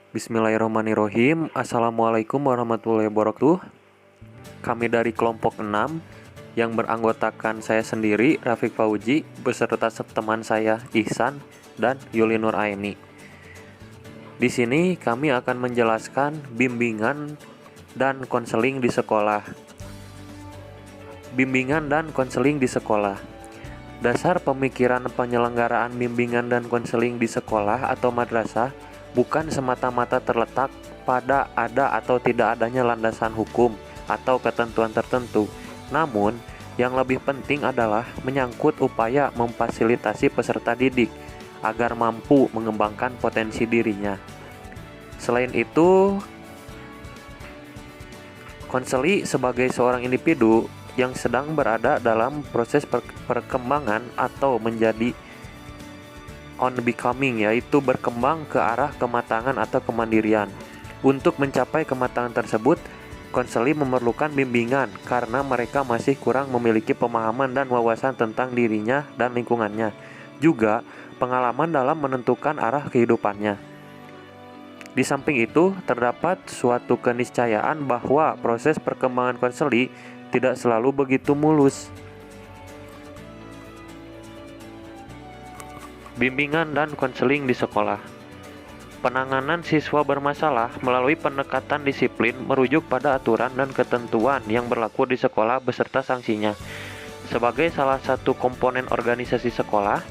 Bismillahirrahmanirrahim. Assalamualaikum warahmatullahi wabarakatuh. Kami dari kelompok 6 yang beranggotakan saya sendiri, Rafiq Fauji, beserta teman saya Ihsan dan Yuli Nur Aini. Di sini kami akan menjelaskan bimbingan dan konseling di sekolah. Bimbingan dan konseling di sekolah. Dasar pemikiran penyelenggaraan bimbingan dan konseling di sekolah atau madrasah bukan semata-mata terletak pada ada atau tidak adanya landasan hukum atau ketentuan tertentu. Namun, yang lebih penting adalah menyangkut upaya memfasilitasi peserta didik agar mampu mengembangkan potensi dirinya. Selain itu, konseli sebagai seorang individu yang sedang berada dalam proses perkembangan atau menjadi on becoming, yaitu berkembang ke arah kematangan atau kemandirian. Untuk mencapai kematangan tersebut, konseli memerlukan bimbingan karena mereka masih kurang memiliki pemahaman dan wawasan tentang dirinya dan lingkungannya. Juga pengalaman dalam menentukan arah kehidupannya. Di samping itu, terdapat suatu keniscayaan bahwa proses perkembangan konseli tidak selalu begitu mulus. Bimbingan dan konseling di sekolah. Penanganan siswa bermasalah melalui pendekatan disiplin merujuk pada aturan dan ketentuan yang berlaku di sekolah beserta sanksinya. Sebagai salah satu komponen organisasi sekolah,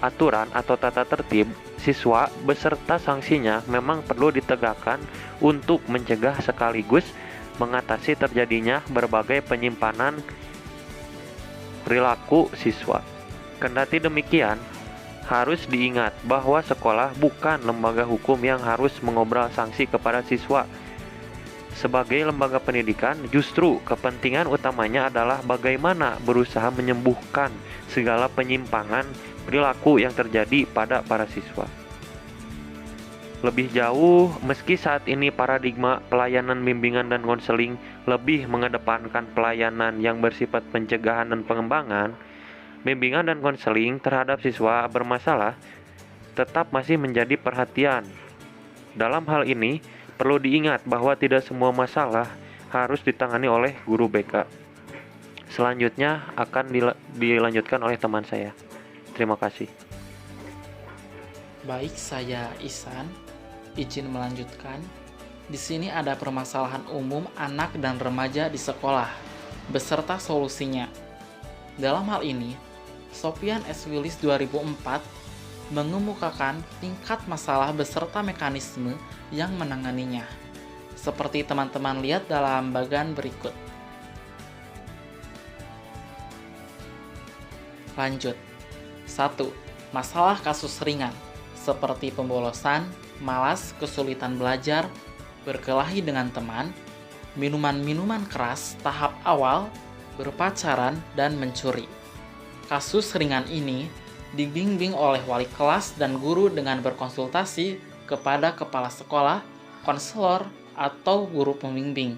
aturan atau tata tertib siswa beserta sanksinya memang perlu ditegakkan untuk mencegah sekaligus mengatasi terjadinya berbagai penyimpangan perilaku siswa. Kendati demikian, harus diingat bahwa sekolah bukan lembaga hukum yang harus mengobrol sanksi kepada siswa. Sebagai lembaga pendidikan, justru kepentingan utamanya adalah bagaimana berusaha menyembuhkan segala penyimpangan perilaku yang terjadi pada para siswa. Lebih jauh, meski saat ini paradigma pelayanan bimbingan dan konseling lebih mengedepankan pelayanan yang bersifat pencegahan dan pengembangan, bimbingan dan konseling terhadap siswa bermasalah tetap masih menjadi perhatian. Dalam hal ini, perlu diingat bahwa tidak semua masalah harus ditangani oleh guru BK. Selanjutnya akan dilanjutkan oleh teman saya. Terima kasih. Baik, saya Ihsan. Izin melanjutkan. Di sini ada permasalahan umum anak dan remaja di sekolah, beserta solusinya. Dalam hal ini, Sofyan S. Willis 2004 mengemukakan tingkat masalah beserta mekanisme yang menanganinya. Seperti teman-teman lihat dalam bagian berikut. Lanjut. 1. Masalah kasus ringan, seperti pembolosan, malas, kesulitan belajar, berkelahi dengan teman, minuman-minuman keras tahap awal, berpacaran, dan mencuri. Kasus ringan ini dibimbing oleh wali kelas dan guru dengan berkonsultasi kepada kepala sekolah, konselor, atau guru pembimbing,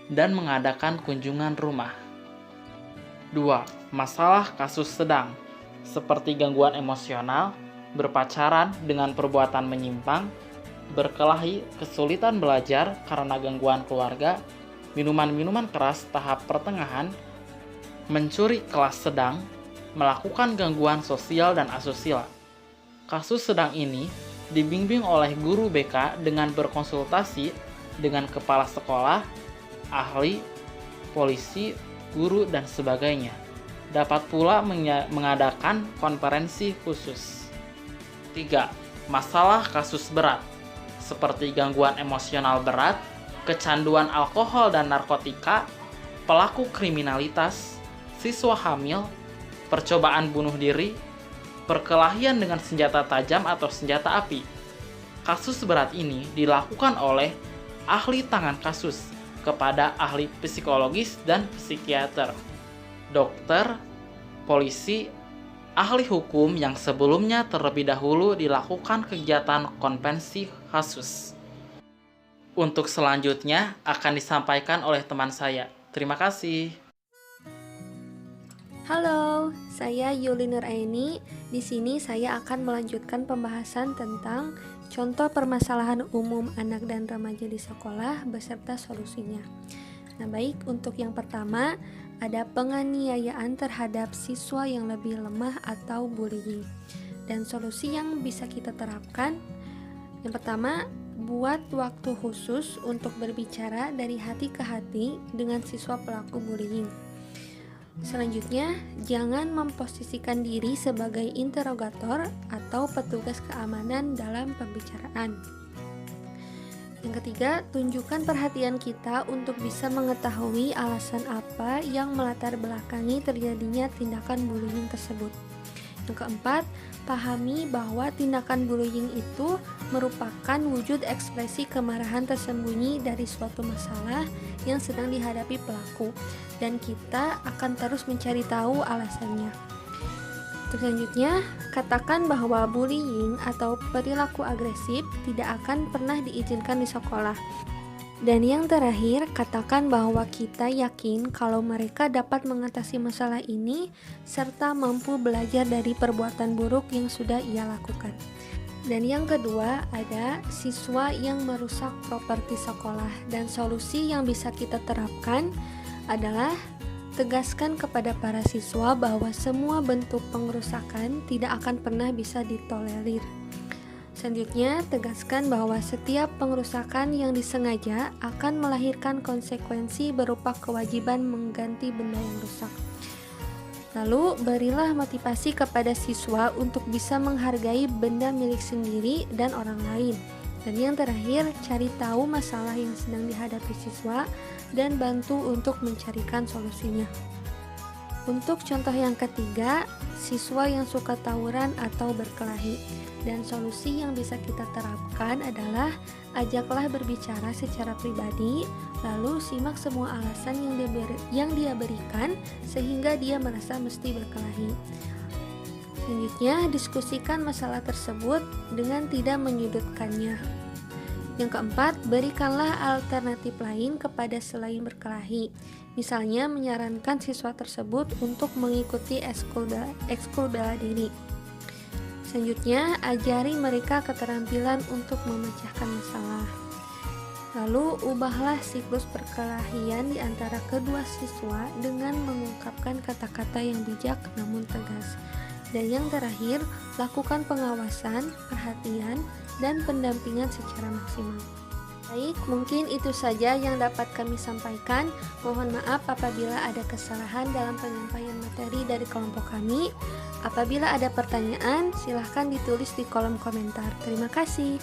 dan mengadakan kunjungan rumah. 2. Masalah kasus sedang, seperti gangguan emosional, berpacaran dengan perbuatan menyimpang, berkelahi, kesulitan belajar karena gangguan keluarga, minuman-minuman keras tahap pertengahan, mencuri kelas sedang, melakukan gangguan sosial dan asosial. Kasus sedang ini dibimbing oleh guru BK dengan berkonsultasi dengan kepala sekolah, ahli, polisi, guru, dan sebagainya. Dapat pula mengadakan konferensi khusus. 3. Masalah kasus berat, seperti gangguan emosional berat, kecanduan alkohol dan narkotika, pelaku kriminalitas, siswa hamil, percobaan bunuh diri, perkelahian dengan senjata tajam atau senjata api. Kasus berat ini dilakukan oleh ahli tangan kasus kepada ahli psikologis dan psikiater, dokter, polisi, ahli hukum yang sebelumnya terlebih dahulu dilakukan kegiatan konvensi kasus. Untuk selanjutnya akan disampaikan oleh teman saya. Terima kasih. Halo, saya Yuli Nur Aini. Di sini saya akan melanjutkan pembahasan tentang contoh permasalahan umum anak dan remaja di sekolah beserta solusinya. Nah, baik, untuk yang pertama ada penganiayaan terhadap siswa yang lebih lemah atau bullying. Dan solusi yang bisa kita terapkan, yang pertama, buat waktu khusus untuk berbicara dari hati ke hati dengan siswa pelaku bullying. Selanjutnya, jangan memposisikan diri sebagai interrogator atau petugas keamanan dalam pembicaraan. Yang ketiga, tunjukkan perhatian kita untuk bisa mengetahui alasan apa yang melatar belakangi terjadinya tindakan bullying tersebut. Yang keempat, pahami bahwa tindakan bullying itu merupakan wujud ekspresi kemarahan tersembunyi dari suatu masalah yang sedang dihadapi pelaku, dan kita akan terus mencari tahu alasannya. Selanjutnya, katakan bahwa bullying atau perilaku agresif tidak akan pernah diizinkan di sekolah. Dan yang terakhir, katakan bahwa kita yakin kalau mereka dapat mengatasi masalah ini serta mampu belajar dari perbuatan buruk yang sudah ia lakukan. Dan yang kedua, ada siswa yang merusak properti sekolah, dan solusi yang bisa kita terapkan adalah tegaskan kepada para siswa bahwa semua bentuk pengerusakan tidak akan pernah bisa ditolerir. Selanjutnya, tegaskan bahwa setiap pengerusakan yang disengaja akan melahirkan konsekuensi berupa kewajiban mengganti benda yang rusak. Lalu, berilah motivasi kepada siswa untuk bisa menghargai benda milik sendiri dan orang lain. Dan yang terakhir, cari tahu masalah yang sedang dihadapi siswa dan bantu untuk mencarikan solusinya. Untuk contoh yang ketiga, siswa yang suka tawuran atau berkelahi. Dan solusi yang bisa kita terapkan adalah ajaklah berbicara secara pribadi, lalu simak semua alasan yang dia berikan sehingga dia merasa mesti berkelahi. Selanjutnya, diskusikan masalah tersebut dengan tidak menyudutkannya. Yang keempat, berikanlah alternatif lain kepada selain berkelahi. Misalnya, menyarankan siswa tersebut untuk mengikuti ekskul bela diri. Selanjutnya, ajari mereka keterampilan untuk memecahkan masalah. Lalu, ubahlah siklus perkelahian di antara kedua siswa dengan mengungkapkan kata-kata yang bijak namun tegas. Dan yang terakhir, lakukan pengawasan, perhatian, dan pendampingan secara maksimal. Baik, mungkin itu saja yang dapat kami sampaikan. Mohon maaf apabila ada kesalahan dalam penyampaian materi dari kelompok kami. Apabila ada pertanyaan, silahkan ditulis di kolom komentar. Terima kasih.